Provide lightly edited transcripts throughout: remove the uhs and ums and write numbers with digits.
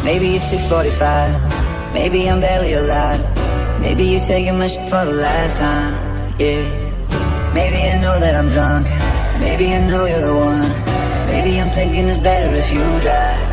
Maybe it's 6:45, maybe I'm barely alive. Maybe you're taking my shit for the last time, yeah. Maybe I know that I'm drunk, maybe I know you're the one. Maybe I'm thinking it's better if you drive.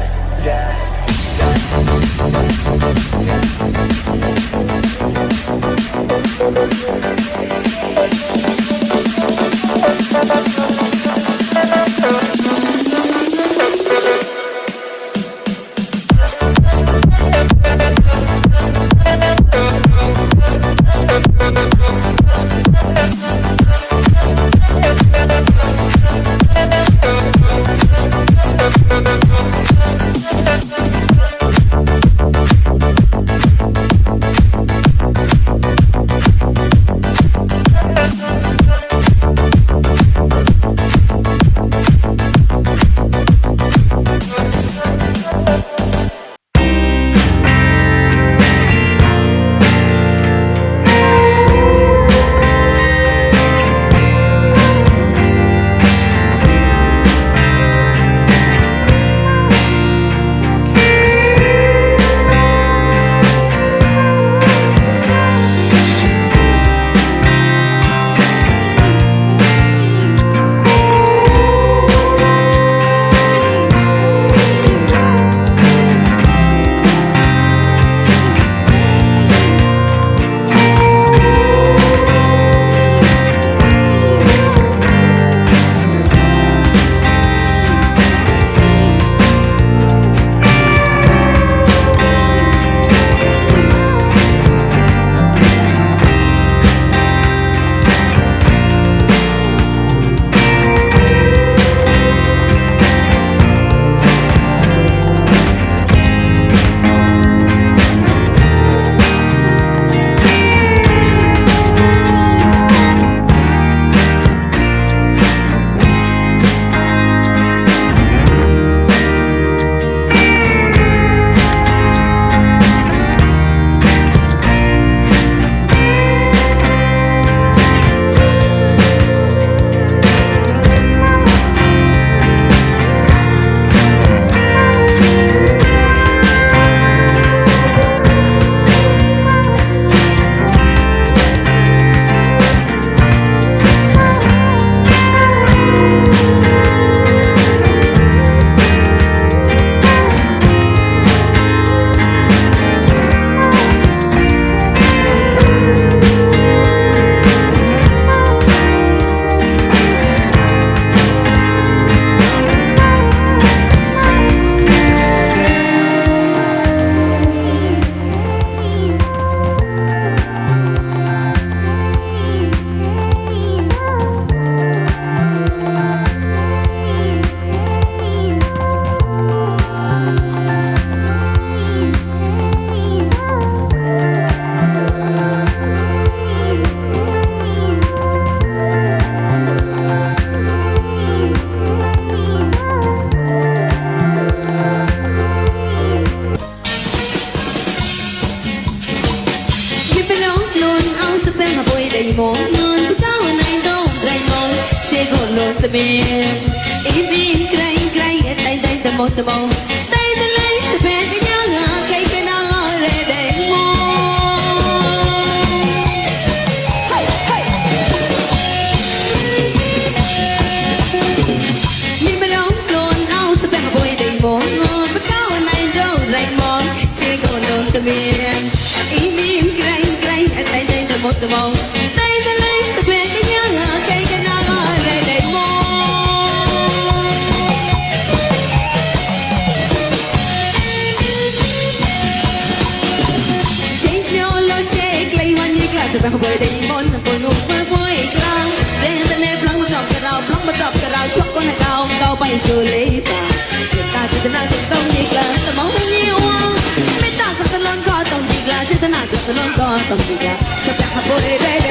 Hãy subscribe cho kênh Ghiền Mì Gõ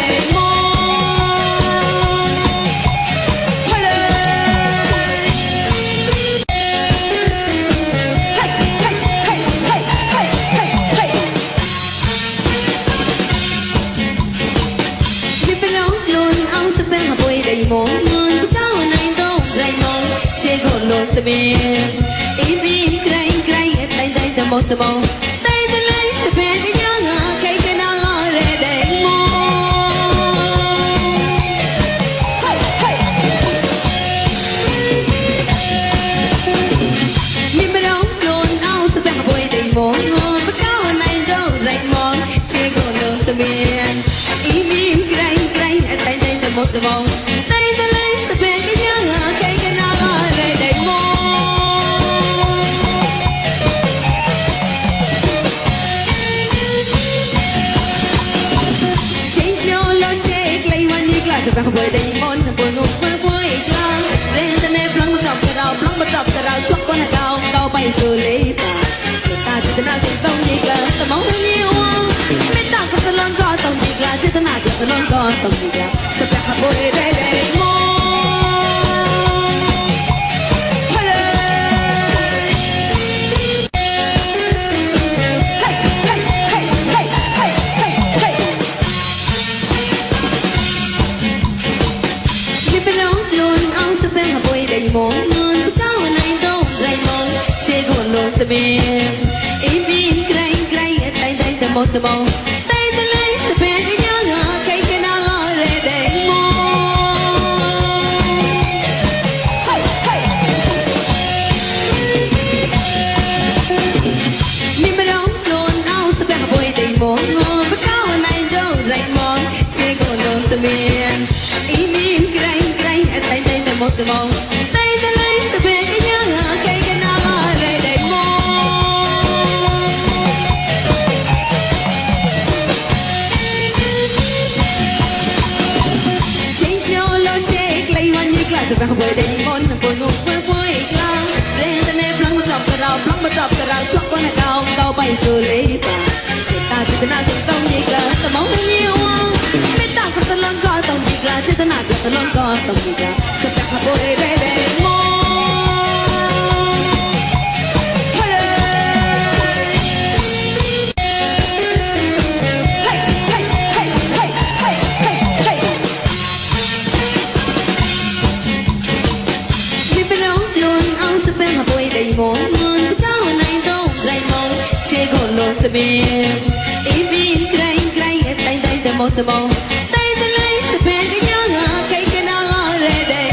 để không bỏ lỡ man. Evening grind, grind, at the end of the month. That is the last the big young, taking out all the day more. Change your logic, lay one you glass of a boy, they want to put up for a boy. Then the name plumb up the round, swap on a down, go by so late. The nothing don't need glass, the moment you want. Midnight of the long car, don't need glass, it's the night of the long car, don't need glass. The back of boy, they more. Hello. Hey, hey, hey, hey, hey, hey, hey. Living on, blowing out the back of boy, they more. The cow and I don't like more. Take on the man. Một từ màu tay tôi lấy từ bên cái nhớ ngờ cây cái nào để mò hey hey mình bắt đầu luôn áo từ bên bồi đầy mồ với cao này đâu lại mò chỉ còn luôn từ miền ý mình cái tay tay một từ màu tay tôi lấy từ bên cái nhớ ngờ cây cái nào để mò the back of the mon, the boy no way clown. Then the name plum was up the round, swap on a down, go by so late. The nothing don't need glass, the moment you want. Let down for the long car, don't need glass, it's the night of the long car, don't need glass. The back of the mon. The man, even crying at the end of the month. Tay the light, the bag of young, taking out all the day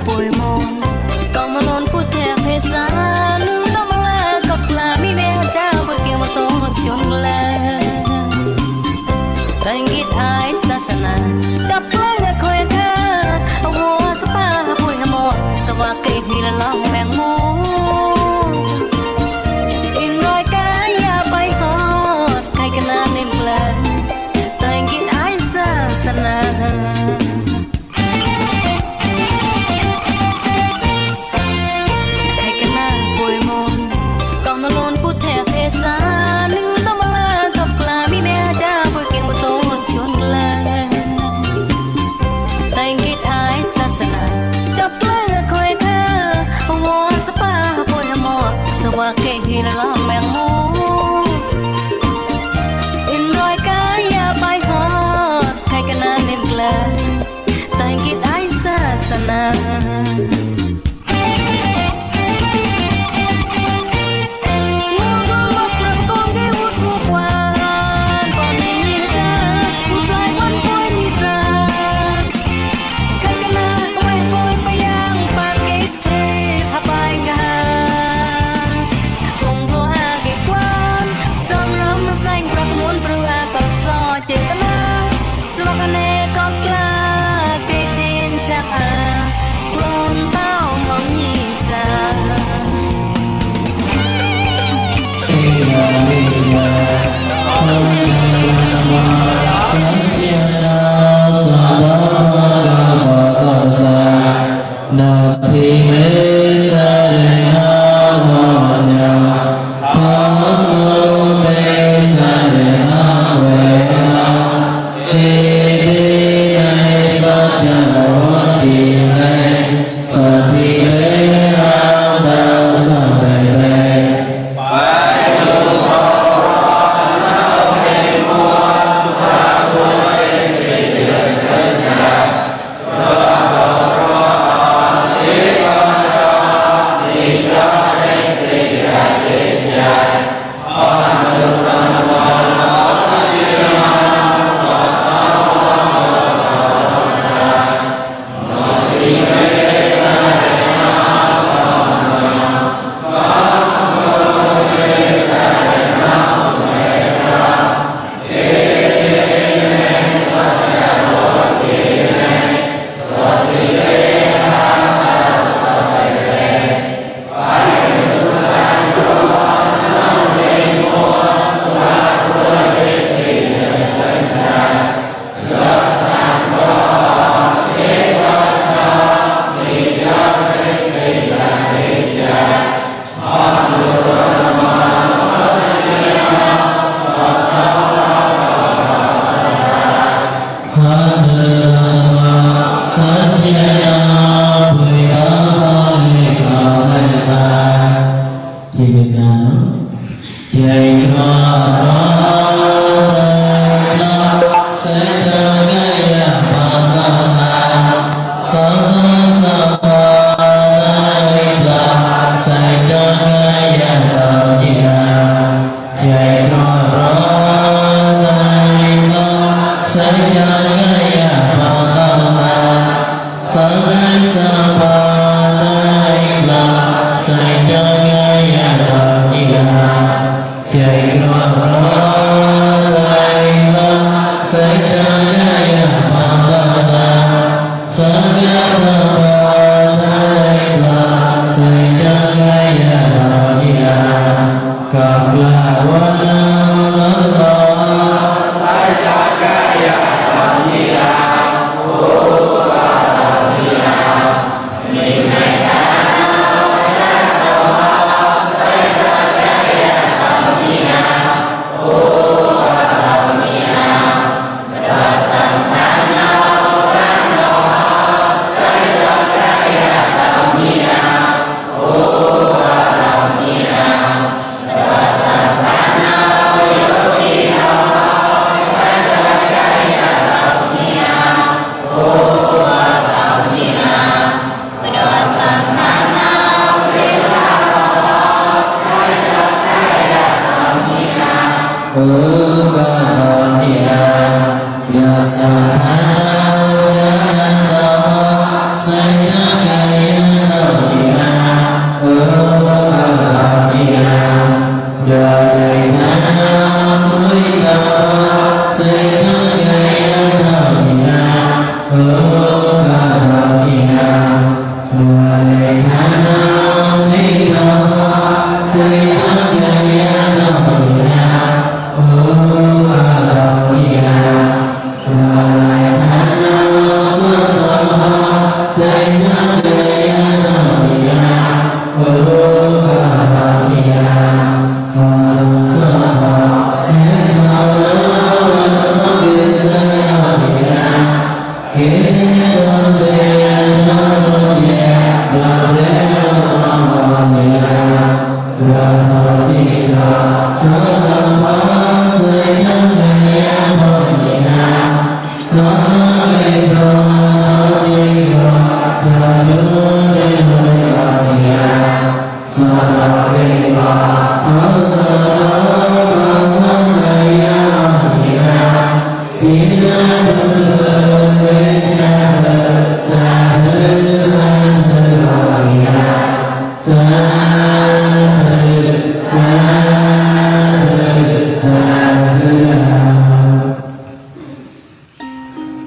Boy mo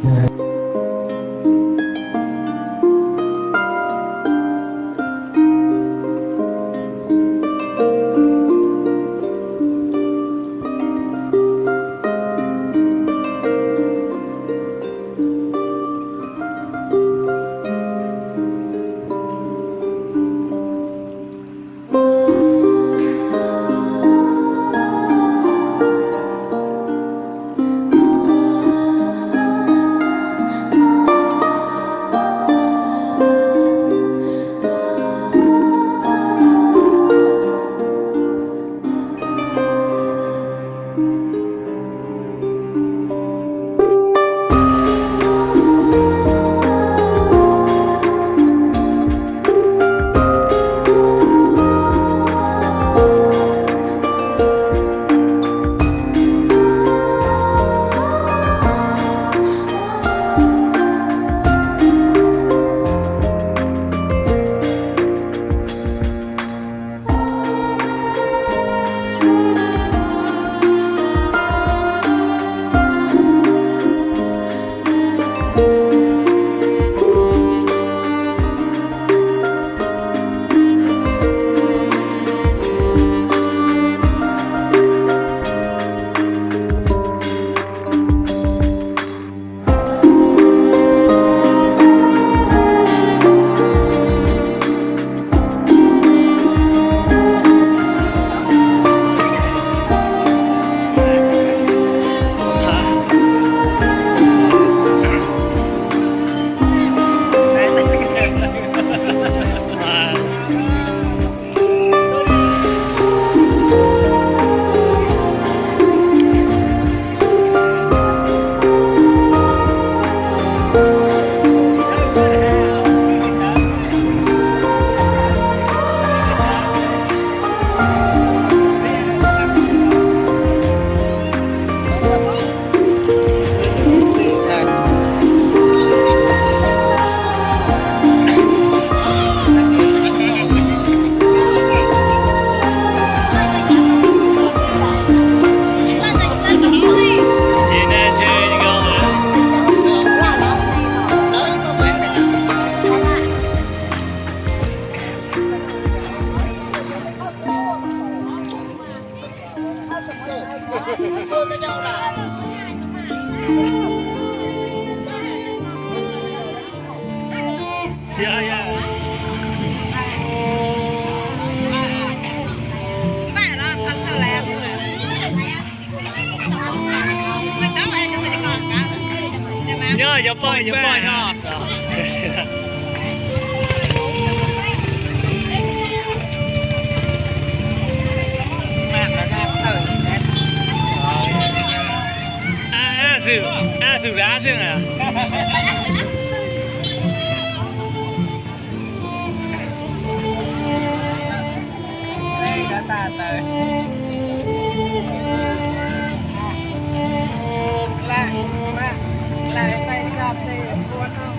Yeah. dạ dạ Mẹ nó cầm sao lẹ tôi nè. Mày tao ai cho mày đi con cả. nhớ giờ bơi nhớ sự đá chứ à đây đã ta tới lại tay chọc thì buồn không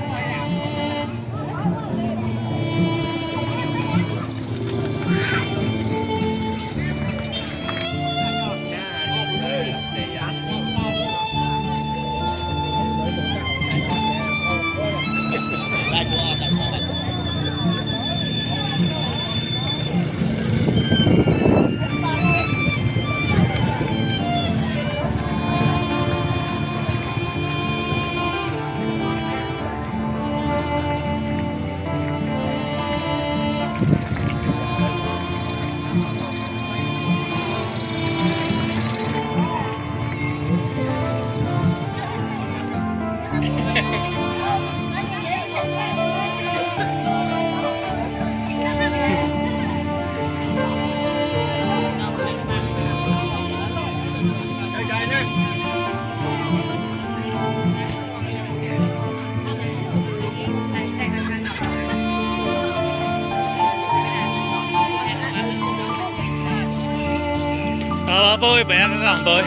bơi bé các bạn bơi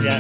dạ